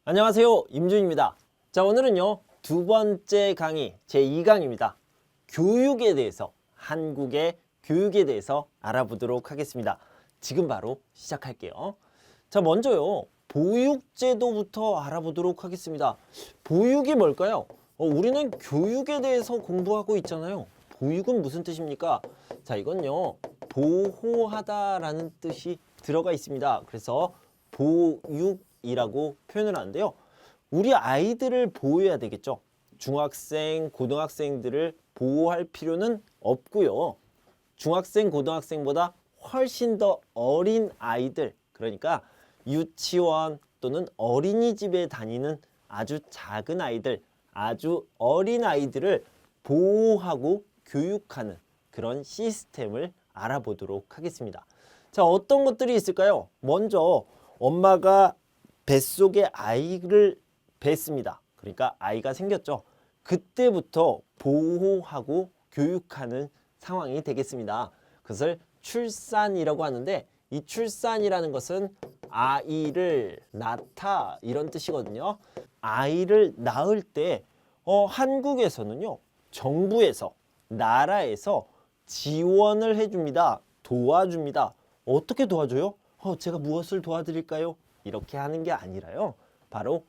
안녕하세요, 임준입니다. 자, 오늘은요 두 번째 강의 제2강입니다. 교육에 대해서, 한국의 교육에 대해서 알아보도록 하겠습니다. 지금 바로 시작할게요. 자, 먼저요 보육제도부터 알아보도록 하겠습니다. 보육이 뭘까요? 우리는 교육에 대해서 공부하고 있잖아요. 보육은 무슨 뜻입니까? 자, 이건요 보호하다라는 뜻이 들어가 있습니다. 그래서 보육이라고 표현을 하는데요. 우리 아이들을 보호해야 되겠죠. 중학생, 고등학생들을 보호할 필요는 없고요. 중학생, 고등학생보다 훨씬 더 어린 아이들, 그러니까 유치원 또는 어린이집에 다니는 아주 작은 아이들, 아주 어린 아이들을 보호하고 교육하는 그런 시스템을 알아보도록 하겠습니다. 자, 어떤 것들이 있을까요? 먼저 엄마가 뱃속에 아이를 뱄습니다. 그러니까 아이가 생겼죠. 그때부터 보호하고 교육하는 상황이 되겠습니다. 그것을 출산이라고 하는데, 이 출산이라는 것은 아이를 낳다 이런 뜻이거든요. 아이를 낳을 때 한국에서는요 정부에서, 나라에서 지원을 해줍니다. 도와줍니다. 어떻게 도와줘요? 제가 무엇을 도와드릴까요? 이렇게 하는 게 아니라요. 바로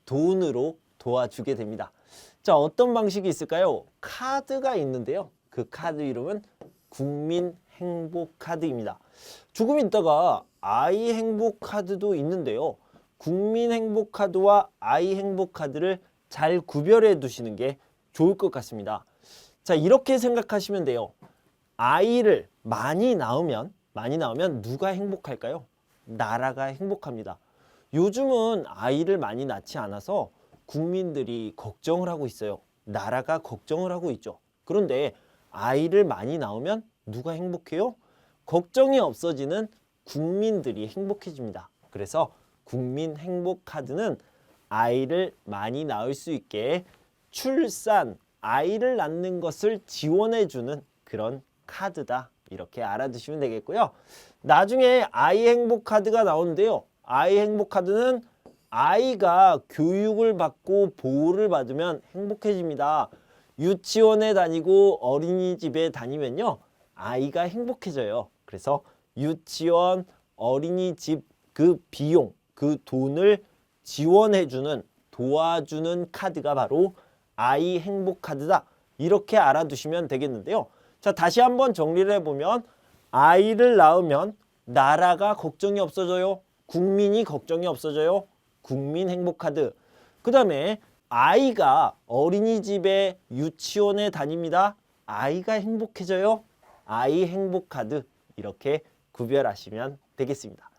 돈으로 도와주게 됩니다. 자, 어떤 방식이 있을까요? 카드가 있는데요. 그 카드 이름은 국민행복카드입니다. 조금 있다가 아이행복카드도 있는데요. 국민행복카드와 아이행복카드를 잘 구별해 두시는 게 좋을 것 같습니다. 자, 이렇게 생각하시면 돼요. 아이를 많이 낳으면 누가 행복할까요? 나라가 행복합니다. 요즘은 아이를 많이 낳지 않아서 국민들이 걱정을 하고 있어요. 나라가 걱정을 하고 있죠. 그런데 아이를 많이 낳으면 누가 행복해요? 걱정이 없어지는 국민들이 행복해집니다. 그래서 국민행복카드는 아이를 많이 낳을 수 있게 출산, 아이를 낳는 것을 지원해주는 그런 카드다. 이렇게 알아두시면 되겠고요. 나중에 아이행복카드가 나오는데요. 아이행복카드는 아이가 교육을 받고 보호를 받으면 행복해집니다. 유치원에 다니고 어린이집에 다니면요 아이가 행복해져요. 그래서 유치원, 어린이집 그 비용, 그 돈을 지원해주는, 도와주는 카드가 바로 아이행복카드다. 이렇게 알아두시면 되겠는데요. 자, 다시 한번 정리를 해보면 아이를 낳으면 나라가 걱정이 없어져요. 국민이 걱정이 없어져요. 국민행복카드. 그 다음에 아이가 어린이집에, 유치원에 다닙니다. 아이가 행복해져요. 아이행복카드. 이렇게 구별하시면 되겠습니다.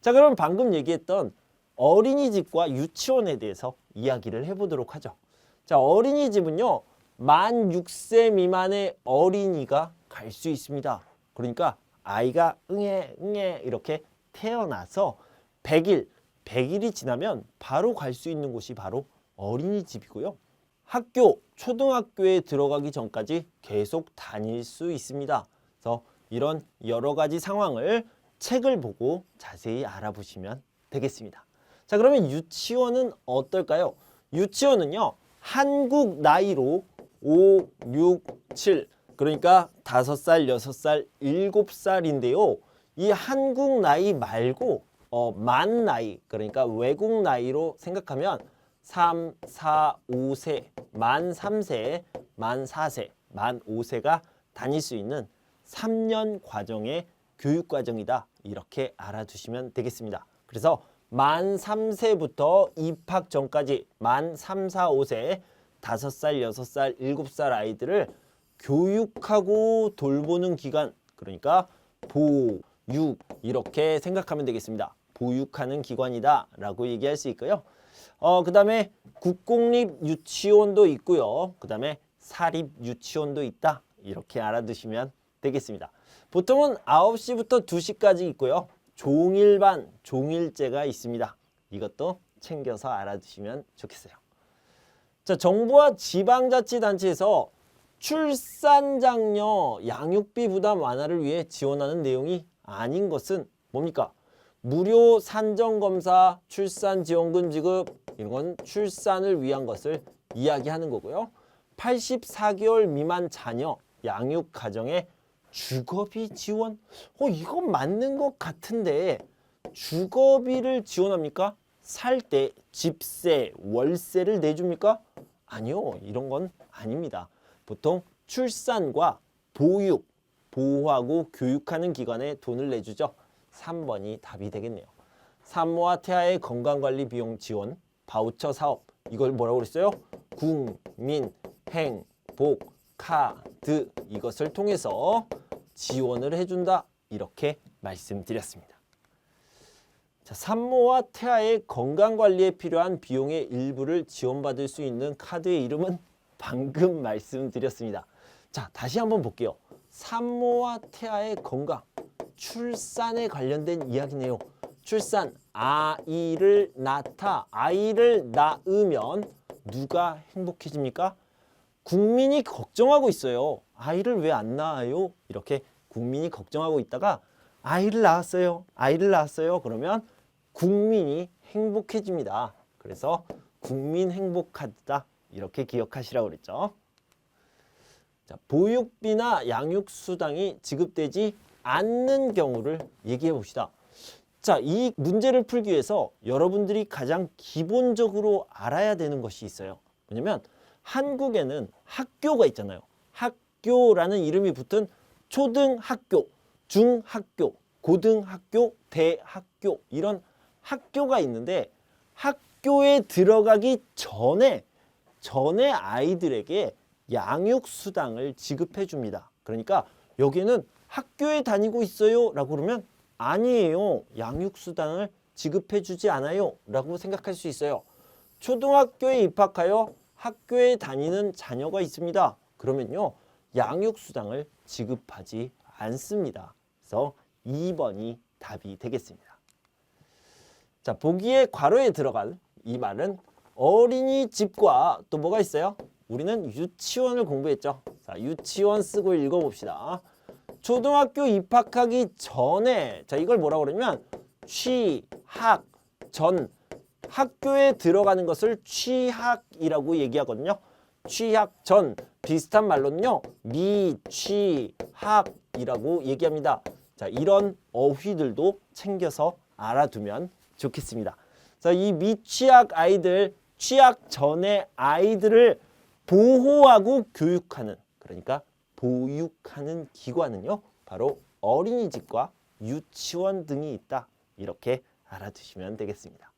자, 그럼 방금 얘기했던 어린이집과 유치원에 대해서 이야기를 해보도록 하죠. 자, 어린이집은요 만 6세 미만의 어린이가 갈 수 있습니다. 그러니까 아이가 응애 이렇게 태어나서 100일이 지나면 바로 갈 수 있는 곳이 바로 어린이집이고요. 학교, 초등학교에 들어가기 전까지 계속 다닐 수 있습니다. 그래서 이런 여러 가지 상황을 책을 보고 자세히 알아보시면 되겠습니다. 자, 그러면 유치원은 어떨까요? 유치원은요 한국 나이로 5, 6, 7 그러니까 5살, 6살, 7살인데요. 이 한국 나이 말고 만 나이, 그러니까 외국 나이로 생각하면 3, 4, 5세, 만 3세, 만 4세, 만 5세가 다닐 수 있는 3년 과정의 교육 과정이다. 이렇게 알아두시면 되겠습니다. 그래서 만 3세부터 입학 전까지 만 3, 4, 5세 5살, 6살, 7살 아이들을 교육하고 돌보는 기간, 그러니까 보육 이렇게 생각하면 되겠습니다. 보육하는 기관이다 라고 얘기할 수 있고요. 그 다음에 국공립 유치원도 있고요. 그 다음에 사립 유치원도 있다. 이렇게 알아두시면 되겠습니다. 보통은 9시부터 2시까지 있고요. 종일반, 종일제가 있습니다. 이것도 챙겨서 알아두시면 좋겠어요. 자, 정부와 지방자치단체에서 출산장려 양육비 부담 완화를 위해 지원하는 내용이 아닌 것은 뭡니까? 무료 산정검사, 출산지원금 지급 이런 건 출산을 위한 것을 이야기하는 거고요. 84개월 미만 자녀 양육 가정에 주거비 지원? 이건 맞는 것 같은데 주거비를 지원합니까? 살 때 집세, 월세를 내줍니까? 아니요. 이런 건 아닙니다. 보통 출산과 보육, 보호하고 교육하는 기관에 돈을 내주죠. 3번이 답이 되겠네요. 산모와 태아의 건강관리 비용 지원, 바우처 사업. 이걸 뭐라고 그랬어요? 국민행복카드 이것을 통해서 지원을 해준다. 이렇게 말씀드렸습니다. 자, 산모와 태아의 건강관리에 필요한 비용의 일부를 지원받을 수 있는 카드의 이름은 방금 말씀드렸습니다. 자, 다시 한번 볼게요. 산모와 태아의 건강, 출산에 관련된 이야기네요. 출산, 아이를 낳다, 아이를 낳으면 누가 행복해집니까? 국민이 걱정하고 있어요. 아이를 왜 안 낳아요? 이렇게 국민이 걱정하고 있다가 아이를 낳았어요. 아이를 낳았어요. 그러면 국민이 행복해집니다. 그래서 국민 행복카드다. 이렇게 기억하시라고 그랬죠. 자, 보육비나 양육수당이 지급되지 않는 경우를 얘기해 봅시다. 자, 이 문제를 풀기 위해서 여러분들이 가장 기본적으로 알아야 되는 것이 있어요. 왜냐면 한국에는 학교가 있잖아요. 학교라는 이름이 붙은 초등학교, 중학교, 고등학교, 대학교 이런 학교가 있는데 학교에 들어가기 전에 아이들에게 양육수당을 지급해 줍니다. 그러니까 여기는 학교에 다니고 있어요 라고 그러면 아니에요. 양육수당을 지급해 주지 않아요 라고 생각할 수 있어요. 초등학교에 입학하여 학교에 다니는 자녀가 있습니다. 그러면요. 양육수당을 지급하지 않습니다. 그래서 2번이 답이 되겠습니다. 자, 보기에 괄호에 들어갈 이 말은 어린이집과 또 뭐가 있어요? 우리는 유치원을 공부했죠. 자, 유치원 쓰고 읽어봅시다. 초등학교 입학하기 전에 자 이걸 뭐라고 그러냐면 취학 전 학교에 들어가는 것을 취학이라고 얘기하거든요. 취학 전 비슷한 말로는요. 미취학이라고 얘기합니다. 자, 이런 어휘들도 챙겨서 알아두면 좋겠습니다. 자, 이 미취학 아이들, 취학 전의 아이들을 보호하고 교육하는 그러니까 보육하는 기관은요. 바로 어린이집과 유치원 등이 있다. 이렇게 알아두시면 되겠습니다.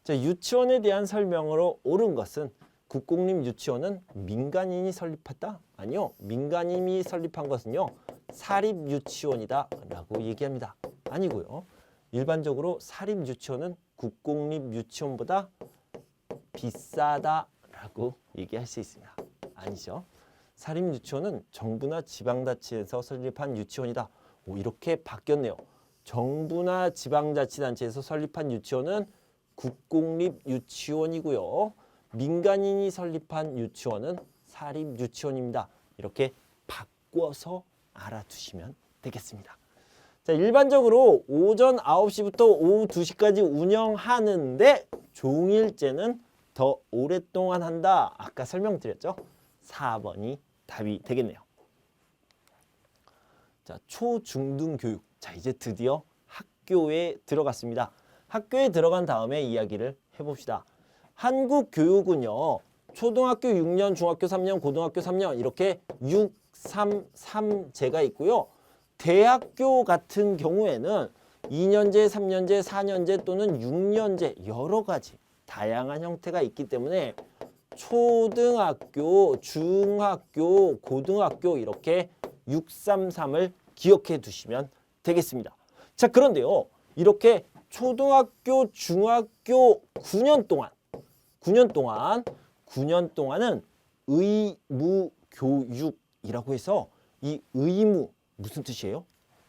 자, 유치원에 대한 설명으로 옳은 것은 국공립 유치원은 민간인이 설립했다? 아니요. 민간인이 설립한 것은요. 사립 유치원이다 라고 얘기합니다. 아니고요. 일반적으로 사립 유치원은 국공립 유치원보다 비싸다 라고 얘기할 수 있습니다. 아니죠. 사립 유치원은 정부나 지방자치에서 설립한 유치원이다. 이렇게 바뀌었네요. 정부나 지방자치단체에서 설립한 유치원은 국공립 유치원이고요. 민간인이 설립한 유치원은 사립 유치원입니다. 이렇게 바꿔서 알아두시면 되겠습니다. 자, 일반적으로 오전 9시부터 오후 2시까지 운영하는데 종일제는 더 오랫동안 한다. 아까 설명드렸죠? 4번이 답이 되겠네요. 자, 초중등 교육. 자, 이제 드디어 학교에 들어갔습니다. 학교에 들어간 다음에 이야기를 해봅시다. 한국 교육은요. 초등학교 6년, 중학교 3년, 고등학교 3년 이렇게 6, 3, 3제가 있고요. 대학교 같은 경우에는 2년제, 3년제, 4년제 또는 6년제 여러 가지 다양한 형태가 있기 때문에 초등학교, 중학교, 고등학교 이렇게 633을 기억해 두시면 되겠습니다. 자, 그런데요. 이렇게 초등학교, 중학교 9년 동안은 의무교육이라고 해서 이 의무 무슨 뜻이에요?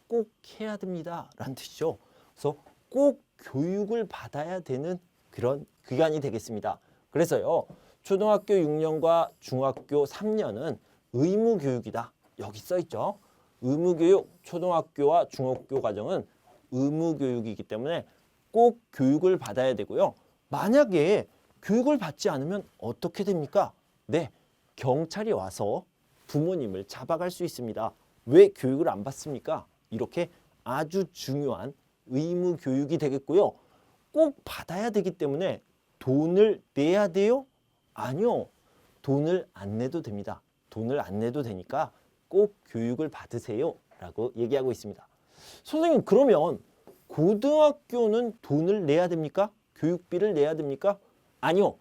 꼭 해야 됩니다 라는 뜻이죠. 그래서 꼭 교육을 받아야 되는 그런 기간이 되겠습니다. 그래서요. 초등학교 6년과 중학교 3년은 의무교육이다. 여기 써 있죠. 의무교육 초등학교와 중학교 과정은 의무 교육이기 때문에 꼭 교육을 받아야 되고요. 만약에 교육을 받지 않으면 어떻게 됩니까? 네, 경찰이 와서 부모님을 잡아갈 수 있습니다. 왜 교육을 안 받습니까? 이렇게 아주 중요한 의무 교육이 되겠고요. 꼭 받아야 되기 때문에 돈을 내야 돼요? 아니요. 돈을 안 내도 됩니다. 돈을 안 내도 되니까 꼭 교육을 받으세요 라고 얘기하고 있습니다. 선생님, 그러면 고등학교는 돈을 내야 됩니까? 교육비를 내야 됩니까? 아니요.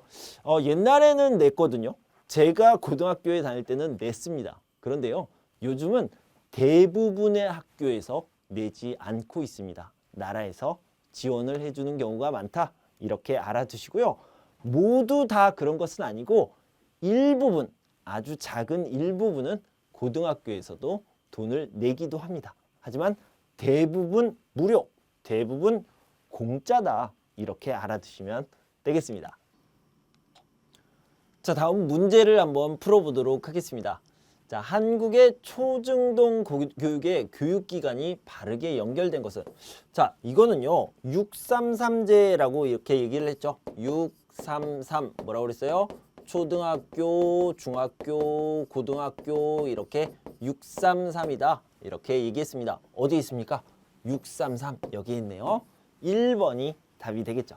옛날에는 냈거든요. 제가 고등학교에 다닐 때는 냈습니다. 그런데요, 요즘은 대부분의 학교에서 내지 않고 있습니다. 나라에서 지원을 해주는 경우가 많다. 이렇게 알아두시고요. 모두 다 그런 것은 아니고 일부분, 아주 작은 일부분은 고등학교에서도 돈을 내기도 합니다. 하지만 대부분 무료, 대부분 공짜다. 이렇게 알아두시면 되겠습니다. 자, 다음 문제를 한번 풀어보도록 하겠습니다. 자, 한국의 초중등 교육의 교육기관이 바르게 연결된 것은, 자, 이거는요 633제라고 이렇게 얘기를 했죠. 633 뭐라고 그랬어요? 초등학교, 중학교, 고등학교 이렇게 633이다 이렇게 얘기했습니다. 어디 있습니까? 633 여기 있네요. 1번이 답이 되겠죠.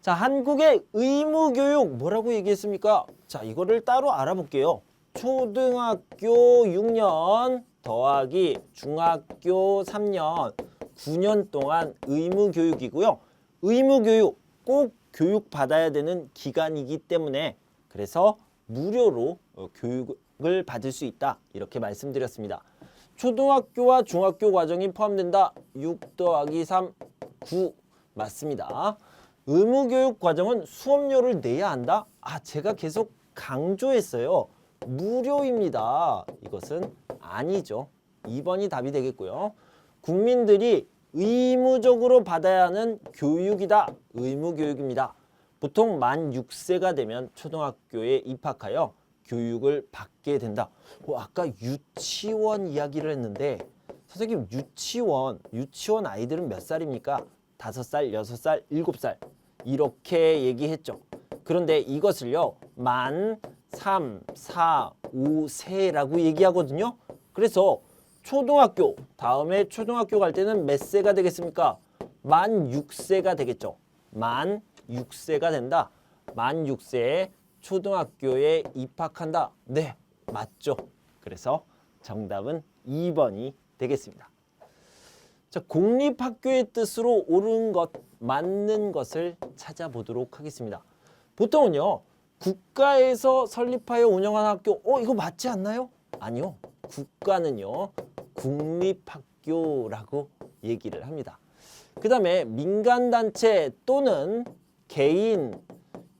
자, 한국의 의무교육 뭐라고 얘기했습니까? 자, 이거를 따로 알아볼게요. 초등학교 6년 더하기 중학교 3년 9년 동안 의무교육이고요. 의무교육 꼭 교육받아야 되는 기간이기 때문에 그래서 무료로 교육을 받을 수 있다 이렇게 말씀드렸습니다. 초등학교와 중학교 과정이 포함된다. 6 더하기 3, 9 맞습니다. 의무교육 과정은 수업료를 내야 한다? 제가 계속 강조했어요. 무료입니다. 이것은 아니죠. 2번이 답이 되겠고요. 국민들이 의무적으로 받아야 하는 교육이다. 의무교육입니다. 보통 만 6세가 되면 초등학교에 입학하여 교육을 받게 된다. 아까 유치원 이야기를 했는데 선생님 유치원 아이들은 몇 살입니까? 5살, 6살, 7살 이렇게 얘기했죠. 그런데 이것을요 만 3, 4, 5, 세라고 얘기하거든요. 그래서 초등학교, 다음에 초등학교 갈 때는 몇 세가 되겠습니까? 만 6세가 되겠죠. 만 6세가 된다. 만 6세에 초등학교에 입학한다. 네, 맞죠. 그래서 정답은 2번이 되겠습니다. 자, 공립학교의 뜻으로 옳은 것, 맞는 것을 찾아보도록 하겠습니다. 보통은요, 국가에서 설립하여 운영하는 학교, 이거 맞지 않나요? 아니요. 국가는요, 국립학교라고 얘기를 합니다. 그 다음에 민간단체 또는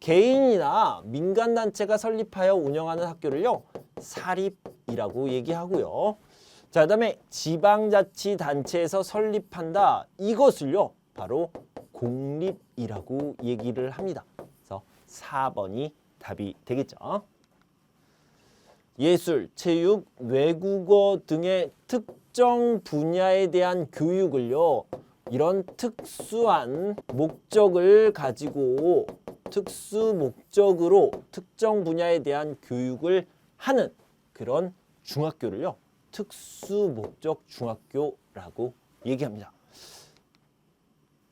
개인이나 민간단체가 설립하여 운영하는 학교를요, 사립이라고 얘기하고요. 자, 그 다음에 지방자치단체에서 설립한다. 이것을요, 바로 공립이라고 얘기를 합니다. 그래서 4번이 답이 되겠죠. 예술, 체육, 외국어 등의 특정 분야에 대한 교육을요. 이런 특수한 목적을 가지고 특수 목적으로 특정 분야에 대한 교육을 하는 그런 중학교를요. 특수 목적 중학교라고 얘기합니다.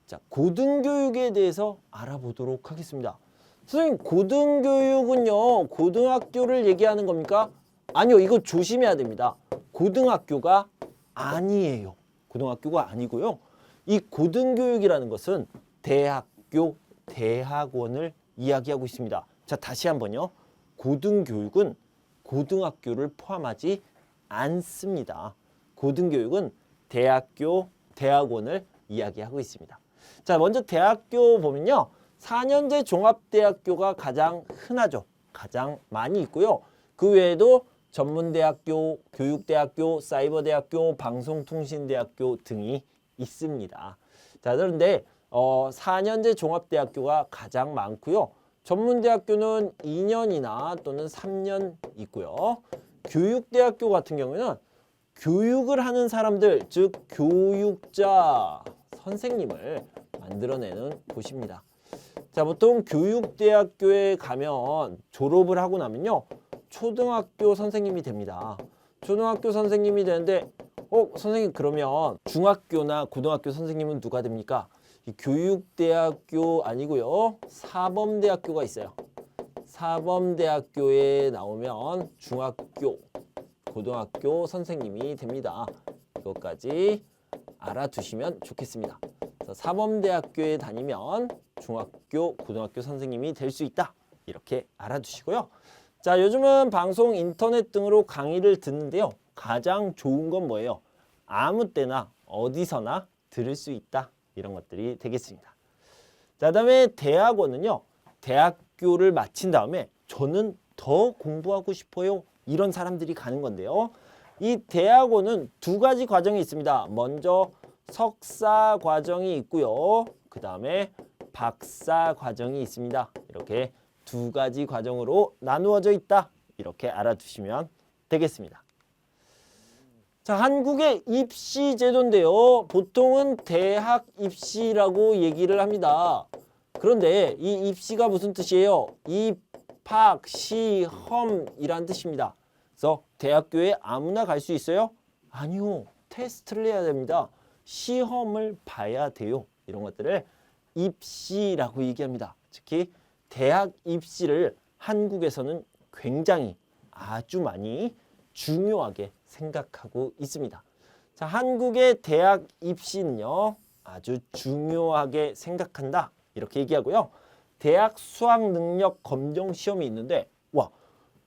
자, 고등교육에 대해서 알아보도록 하겠습니다. 선생님, 고등교육은요, 고등학교를 얘기하는 겁니까? 아니요, 이거 조심해야 됩니다. 고등학교가 아니에요. 고등학교가 아니고요. 이 고등교육이라는 것은 대학교, 대학원을 이야기하고 있습니다. 자, 다시 한번요. 고등교육은 고등학교를 포함하지 않습니다. 고등교육은 대학교, 대학원을 이야기하고 있습니다. 자, 먼저 대학교 보면요. 4년제 종합대학교가 가장 흔하죠. 가장 많이 있고요. 그 외에도 전문대학교, 교육대학교, 사이버대학교, 방송통신대학교 등이 있습니다. 자, 그런데 4년제 종합대학교가 가장 많고요. 전문대학교는 2년이나 또는 3년 있고요. 교육대학교 같은 경우에는 교육을 하는 사람들, 즉 교육자, 선생님을 만들어내는 곳입니다. 자, 보통 교육대학교에 가면 졸업을 하고 나면요, 초등학교 선생님이 됩니다. 초등학교 선생님이 되는데 선생님 그러면 중학교나 고등학교 선생님은 누가 됩니까? 이 교육대학교 아니고요, 사범대학교가 있어요. 사범대학교에 나오면 중학교, 고등학교 선생님이 됩니다. 이것까지 알아두시면 좋겠습니다. 그래서 사범대학교에 다니면 중학교, 고등학교 선생님이 될 수 있다. 이렇게 알아두시고요. 자, 요즘은 방송, 인터넷 등으로 강의를 듣는데요. 가장 좋은 건 뭐예요? 아무 때나 어디서나 들을 수 있다. 이런 것들이 되겠습니다. 자, 그다음에 대학원은요. 대학교를 마친 다음에 저는 더 공부하고 싶어요. 이런 사람들이 가는 건데요. 이 대학원은 두 가지 과정이 있습니다. 먼저 석사 과정이 있고요. 그 다음에 박사 과정이 있습니다. 이렇게 두 가지 과정으로 나누어져 있다. 이렇게 알아두시면 되겠습니다. 자, 한국의 입시 제도인데요. 보통은 대학 입시라고 얘기를 합니다. 그런데 이 입시가 무슨 뜻이에요? 입학, 시험이란 뜻입니다. 그래서 대학교에 아무나 갈 수 있어요? 아니요. 테스트를 해야 됩니다. 시험을 봐야 돼요. 이런 것들을 입시라고 얘기합니다. 특히 대학 입시를 한국에서는 굉장히 아주 많이 중요하게 생각하고 있습니다. 자, 한국의 대학 입시는요, 아주 중요하게 생각한다. 이렇게 얘기하고요. 대학 수학 능력 검정 시험이 있는데, 와,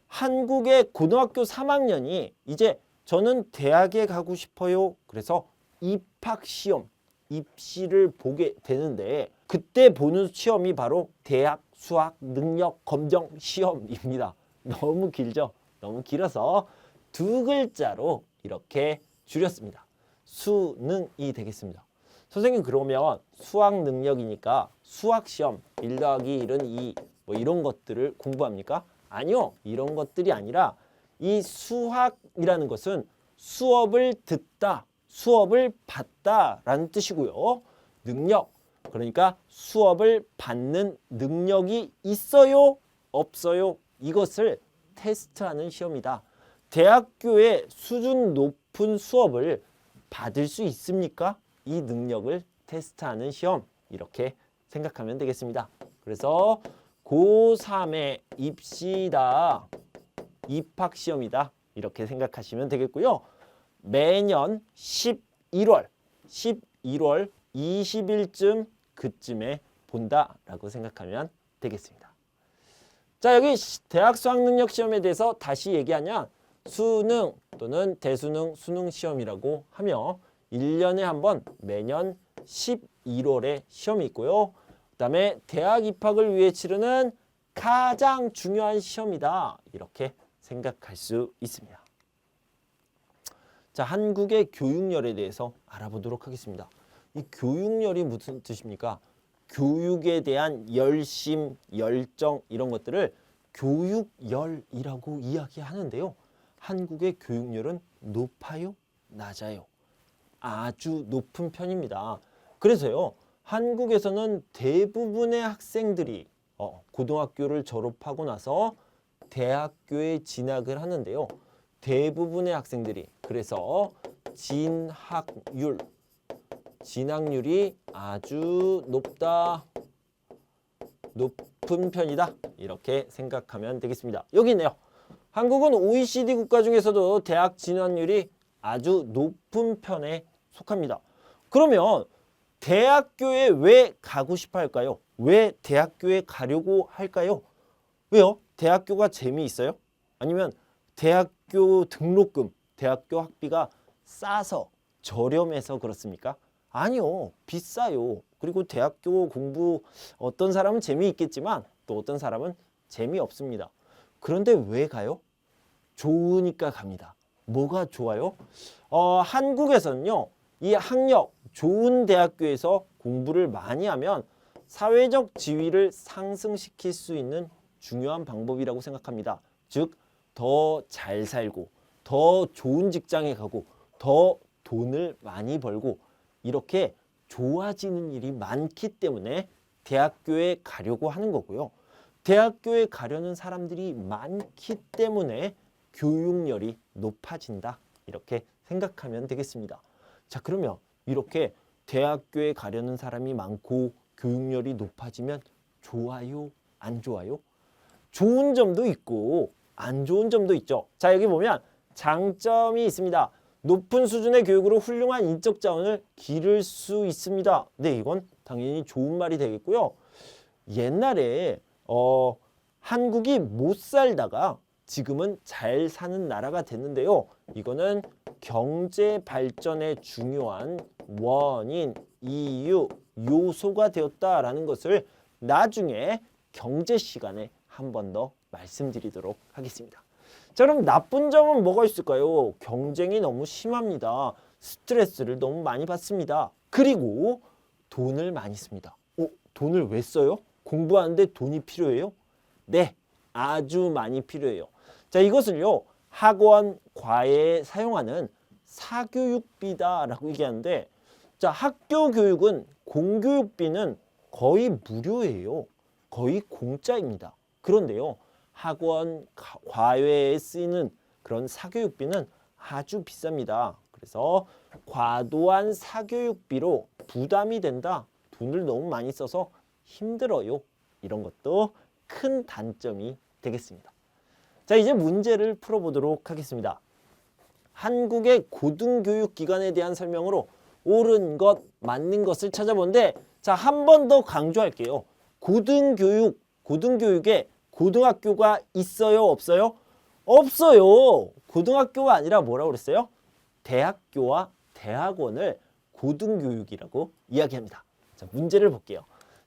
한국의 고등학교 3학년이 이제 저는 대학에 가고 싶어요. 그래서 입학 시험, 입시를 보게 되는데, 그때 보는 시험이 바로 대학 수학 능력 검정 시험입니다. 너무 길죠? 너무 길어서 두 글자로 이렇게 줄였습니다. 수능이 되겠습니다. 선생님, 그러면 수학 능력이니까 수학 시험 1 더하기 1은 2 뭐 이런 것들을 공부합니까? 아니요. 이런 것들이 아니라 이 수학이라는 것은 수업을 듣다, 수업을 받다라는 뜻이고요. 능력, 그러니까 수업을 받는 능력이 있어요? 없어요? 이것을 테스트하는 시험이다. 대학교에 수준 높은 수업을 받을 수 있습니까? 이 능력을 테스트하는 시험, 이렇게 생각하면 되겠습니다. 그래서 고3의 입시다, 입학시험이다, 이렇게 생각하시면 되겠고요. 매년 11월 20일쯤 그쯤에 본다라고 생각하면 되겠습니다. 자, 여기 대학 수학능력 시험에 대해서 다시 얘기하면 수능 또는 대수능 수능시험이라고 하며 1년에 한 번 매년 11월에 시험이 있고요. 그 다음에 대학 입학을 위해 치르는 가장 중요한 시험이다. 이렇게 생각할 수 있습니다. 자, 한국의 교육열에 대해서 알아보도록 하겠습니다. 이 교육열이 무슨 뜻입니까? 교육에 대한 열심, 열정 이런 것들을 교육열이라고 이야기하는데요. 한국의 교육열은 높아요? 낮아요? 아주 높은 편입니다. 그래서요, 한국에서는 대부분의 학생들이 고등학교를 졸업하고 나서 대학교에 진학을 하는데요. 대부분의 학생들이 그래서 진학률이 아주 높은 편이다. 이렇게 생각하면 되겠습니다. 여기 있네요. 한국은 OECD 국가 중에서도 대학 진학률이 아주 높은 편에 속합니다. 그러면 대학교에 왜 가고 싶어 할까요? 왜 대학교에 가려고 할까요? 왜요? 대학교가 재미있어요? 아니면 대학교 등록금, 대학교 학비가 싸서 저렴해서 그렇습니까? 아니요. 비싸요. 그리고 대학교 공부 어떤 사람은 재미있겠지만 또 어떤 사람은 재미없습니다. 그런데 왜 가요? 좋으니까 갑니다. 뭐가 좋아요? 한국에서는요. 이 학력, 좋은 대학교에서 공부를 많이 하면 사회적 지위를 상승시킬 수 있는 중요한 방법이라고 생각합니다. 즉, 더 잘 살고 더 좋은 직장에 가고 더 돈을 많이 벌고 이렇게 좋아지는 일이 많기 때문에 대학교에 가려고 하는 거고요. 대학교에 가려는 사람들이 많기 때문에 교육열이 높아진다. 이렇게 생각하면 되겠습니다. 자, 그러면 이렇게 대학교에 가려는 사람이 많고 교육열이 높아지면 좋아요? 안 좋아요? 좋은 점도 있고 안 좋은 점도 있죠. 자, 여기 보면 장점이 있습니다. 높은 수준의 교육으로 훌륭한 인적 자원을 기를 수 있습니다. 네, 이건 당연히 좋은 말이 되겠고요. 옛날에 한국이 못 살다가 지금은 잘 사는 나라가 됐는데요. 이거는 경제 발전의 중요한 원인, 이유, 요소가 되었다라는 것을 나중에 경제 시간에 한 번 더 말씀드리도록 하겠습니다. 자, 그럼 나쁜 점은 뭐가 있을까요? 경쟁이 너무 심합니다. 스트레스를 너무 많이 받습니다. 그리고 돈을 많이 씁니다. 돈을 왜 써요? 공부하는데 돈이 필요해요? 네, 아주 많이 필요해요. 자, 이것을요, 학원, 과외에 사용하는 사교육비다라고 얘기하는데, 자, 학교 교육은 공교육비는 거의 무료예요. 거의 공짜입니다. 그런데요, 학원, 과외에 쓰이는 그런 사교육비는 아주 비쌉니다. 그래서 과도한 사교육비로 부담이 된다. 돈을 너무 많이 써서 힘들어요. 이런 것도 큰 단점이 되겠습니다. 자, 이제 문제를 풀어보도록 하겠습니다. 한국의 고등교육 기관에 대한 설명으로 옳은 것, 맞는 것을 찾아보는데, 자, 한 번 더 강조할게요. 고등교육에 고등학교가 있어요, 없어요? 없어요. 고등학교가 아니라 뭐라고 그랬어요? 대학교와 대학원을 고등교육이라고 이야기합니다. 자, 문제를 볼게요.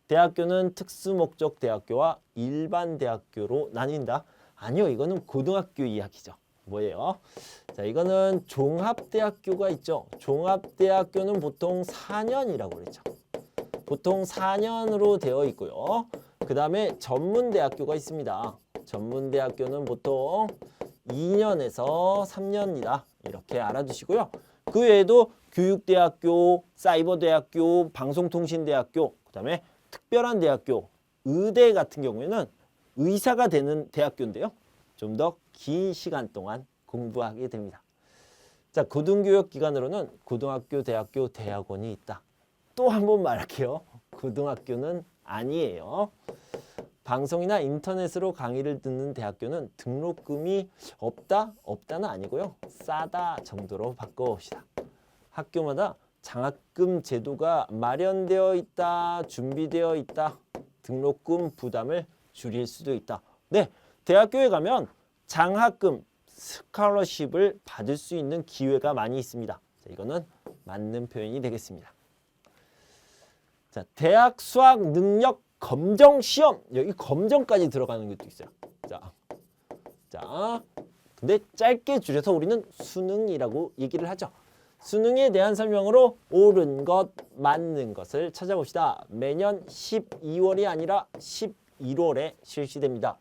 대학교는 특수목적 대학교와 일반 대학교로 나뉜다. 아니요, 이거는 고등학교 이야기죠. 뭐예요? 자, 이거는 종합대학교가 있죠. 종합대학교는 보통 4년이라고 그랬죠. 보통 4년으로 되어 있고요. 그 다음에 전문대학교가 있습니다. 전문대학교는 보통 2년에서 3년이다. 이렇게 알아두시고요. 그 외에도 교육대학교, 사이버대학교, 방송통신대학교, 그 다음에 특별한 대학교, 의대 같은 경우에는 의사가 되는 대학교인데요. 좀 더 긴 시간 동안 공부하게 됩니다. 자, 고등교육 기관으로는 고등학교, 대학교, 대학원이 있다. 또 한 번 말할게요. 고등학교는 아니에요. 방송이나 인터넷으로 강의를 듣는 대학교는 등록금이 없다? 없다는 아니고요. 싸다 정도로 바꿔봅시다. 학교마다 장학금 제도가 마련되어 있다, 준비되어 있다. 등록금 부담을 줄일 수도 있다. 네, 대학교에 가면 장학금, 스칼러십을 받을 수 있는 기회가 많이 있습니다. 자, 이거는 맞는 표현이 되겠습니다. 자, 대학 수학 능력 검정 시험. 여기 검정까지 들어가는 것도 있어요. 자, 근데 짧게 줄여서 우리는 수능이라고 얘기를 하죠. 수능에 대한 설명으로 옳은 것, 맞는 것을 찾아봅시다. 매년 12월이 아니라 11월에 실시됩니다.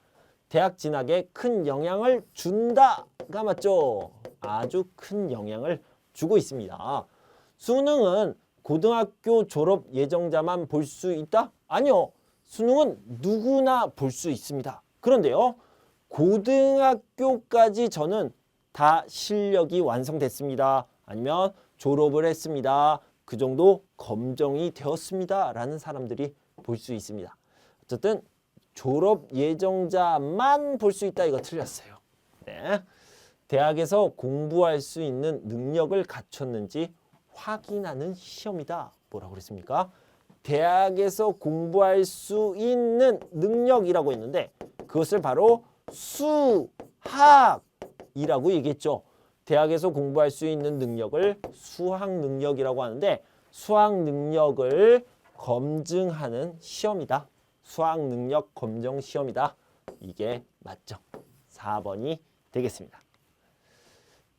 대학 진학에 큰 영향을 준다가 맞죠? 아주 큰 영향을 주고 있습니다. 수능은 고등학교 졸업 예정자만 볼 수 있다? 아니요. 수능은 누구나 볼 수 있습니다. 그런데요, 고등학교까지 저는 다 실력이 완성됐습니다. 아니면 졸업을 했습니다. 그 정도 검정이 되었습니다. 라는 사람들이 볼 수 있습니다. 어쨌든 졸업 예정자만 볼 수 있다. 이거 틀렸어요. 네. 대학에서 공부할 수 있는 능력을 갖췄는지 확인하는 시험이다. 뭐라고 그랬습니까? 대학에서 공부할 수 있는 능력이라고 했는데 그것을 바로 수학이라고 얘기했죠. 대학에서 공부할 수 있는 능력을 수학 능력이라고 하는데 수학 능력을 검증하는 시험이다. 수학 능력 검정 시험이다. 이게 맞죠. 4번이 되겠습니다.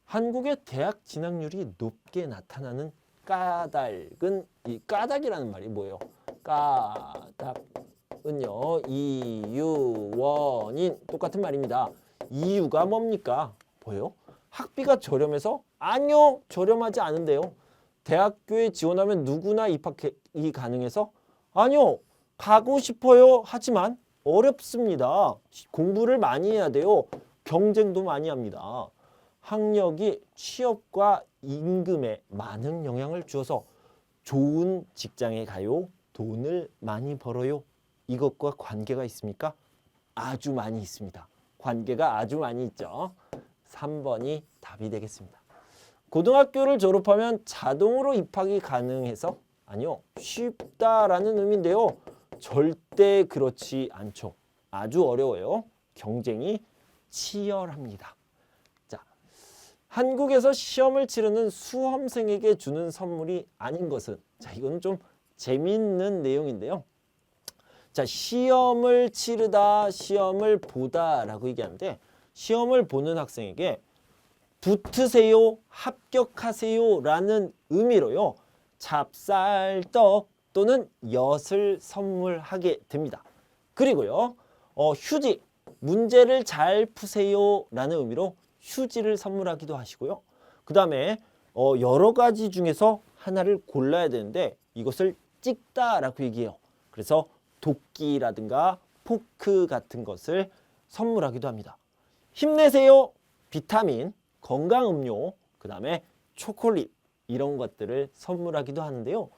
한국의 대학 진학률이 높게 나타나는 까닭은, 이 까닭이라는 말이 뭐예요? 까닭은요, 이유, 원인 똑같은 말입니다. 이유가 뭡니까? 뭐예요? 학비가 저렴해서? 아니요, 저렴하지 않은데요. 대학교에 지원하면 누구나 입학이 가능해서? 아니요, 가고 싶어요. 하지만 어렵습니다. 공부를 많이 해야 돼요. 경쟁도 많이 합니다. 학력이 취업과 임금에 많은 영향을 주어서 좋은 직장에 가요. 돈을 많이 벌어요. 이것과 관계가 있습니까? 아주 많이 있습니다. 관계가 아주 많이 있죠. 3번이 답이 되겠습니다. 고등학교를 졸업하면 자동으로 입학이 가능해서? 아니요, 쉽다라는 의미인데요. 절대 그렇지 않죠. 아주 어려워요. 경쟁이 치열합니다. 자, 한국에서 시험을 치르는 수험생에게 주는 선물이 아닌 것은? 자, 이건 좀 재미있는 내용인데요. 자, 시험을 치르다, 시험을 보다라고 얘기하는데 시험을 보는 학생에게 붙으세요, 합격하세요 라는 의미로요. 찹쌀떡 또는 엿을 선물하게 됩니다. 그리고요. 휴지, 문제를 잘 푸세요 라는 의미로 휴지를 선물하기도 하시고요. 그 다음에 여러 가지 중에서 하나를 골라야 되는데 이것을 찍다라고 얘기해요. 그래서 도끼라든가 포크 같은 것을 선물하기도 합니다. 힘내세요, 비타민, 건강음료, 그 다음에 초콜릿 이런 것들을 선물하기도 하는데요.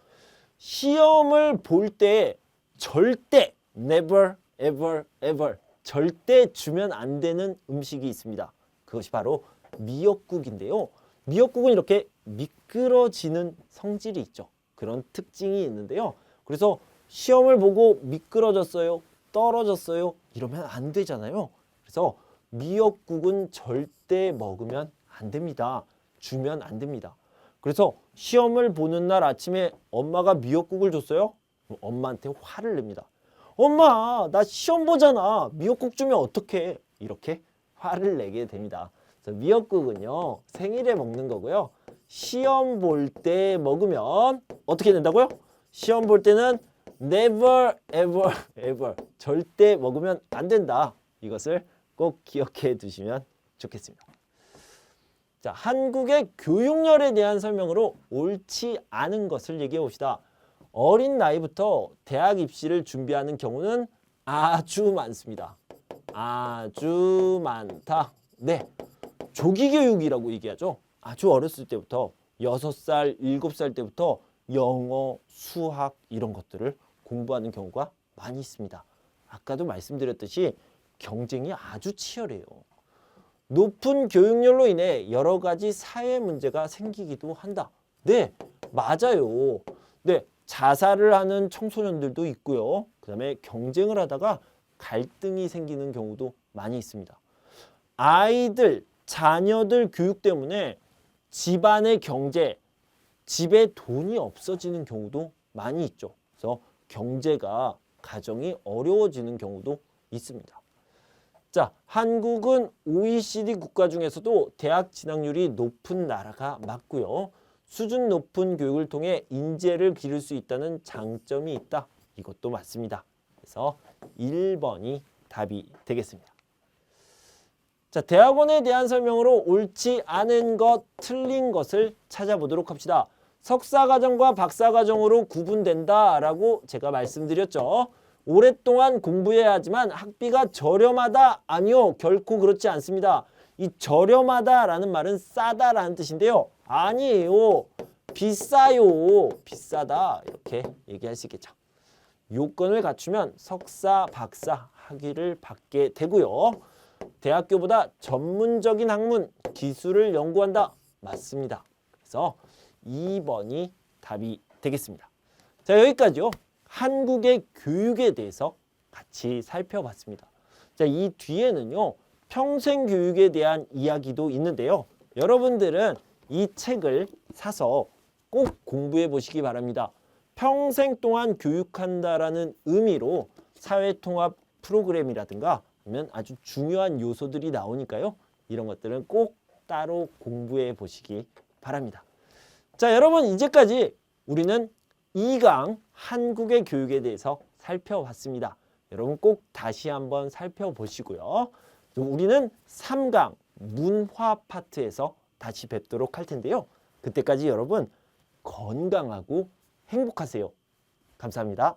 시험을 볼 때 절대 never, ever, ever 절대 주면 안 되는 음식이 있습니다. 그것이 바로 미역국인데요. 미역국은 이렇게 미끄러지는 성질이 있죠. 그런 특징이 있는데요. 그래서 시험을 보고 미끄러졌어요, 떨어졌어요 이러면 안 되잖아요. 그래서 미역국은 절대 먹으면 안 됩니다. 주면 안 됩니다. 그래서 시험을 보는 날 아침에 엄마가 미역국을 줬어요. 엄마한테 화를 냅니다. 엄마, 나 시험 보잖아. 미역국 주면 어떡해? 이렇게 화를 내게 됩니다. 그래서 미역국은요, 생일에 먹는 거고요. 시험 볼 때 먹으면 어떻게 된다고요? 시험 볼 때는 never, ever, ever 절대 먹으면 안 된다. 이것을 꼭 기억해 두시면 좋겠습니다. 자, 한국의 교육열에 대한 설명으로 옳지 않은 것을 얘기해 봅시다. 어린 나이부터 대학 입시를 준비하는 경우는 아주 많습니다. 아주 많다. 네, 조기교육이라고 얘기하죠. 아주 어렸을 때부터 6살, 7살 때부터 영어, 수학 이런 것들을 공부하는 경우가 많이 있습니다. 아까도 말씀드렸듯이 경쟁이 아주 치열해요. 높은 교육열로 인해 여러 가지 사회 문제가 생기기도 한다. 네, 맞아요. 네, 자살을 하는 청소년들도 있고요. 그 다음에 경쟁을 하다가 갈등이 생기는 경우도 많이 있습니다. 아이들, 자녀들 교육 때문에 집안의 경제, 집에 돈이 없어지는 경우도 많이 있죠. 그래서 경제가 가정이 어려워지는 경우도 있습니다. 자, 한국은 OECD 국가 중에서도 대학 진학률이 높은 나라가 맞고요. 수준 높은 교육을 통해 인재를 기를 수 있다는 장점이 있다. 이것도 맞습니다. 그래서 1번이 답이 되겠습니다. 자, 대학원에 대한 설명으로 옳지 않은 것, 틀린 것을 찾아보도록 합시다. 석사과정과 박사과정으로 구분된다라고 제가 말씀드렸죠. 오랫동안 공부해야 하지만 학비가 저렴하다? 아니요, 결코 그렇지 않습니다. 이 저렴하다라는 말은 싸다라는 뜻인데요. 아니에요. 비싸요. 비싸다. 이렇게 얘기할 수 있겠죠. 요건을 갖추면 석사, 박사 학위를 받게 되고요. 대학교보다 전문적인 학문, 기술을 연구한다. 맞습니다. 그래서 2번이 답이 되겠습니다. 자, 여기까지요. 한국의 교육에 대해서 같이 살펴봤습니다. 자, 이 뒤에는요. 평생 교육에 대한 이야기도 있는데요. 여러분들은 이 책을 사서 꼭 공부해 보시기 바랍니다. 평생 동안 교육한다라는 의미로 사회통합 프로그램이라든가 아니면 아주 중요한 요소들이 나오니까요. 이런 것들은 꼭 따로 공부해 보시기 바랍니다. 자, 여러분 이제까지 우리는 2강 한국의 교육에 대해서 살펴봤습니다. 여러분 꼭 다시 한번 살펴보시고요. 우리는 3강 문화 파트에서 다시 뵙도록 할 텐데요. 그때까지 여러분 건강하고 행복하세요. 감사합니다.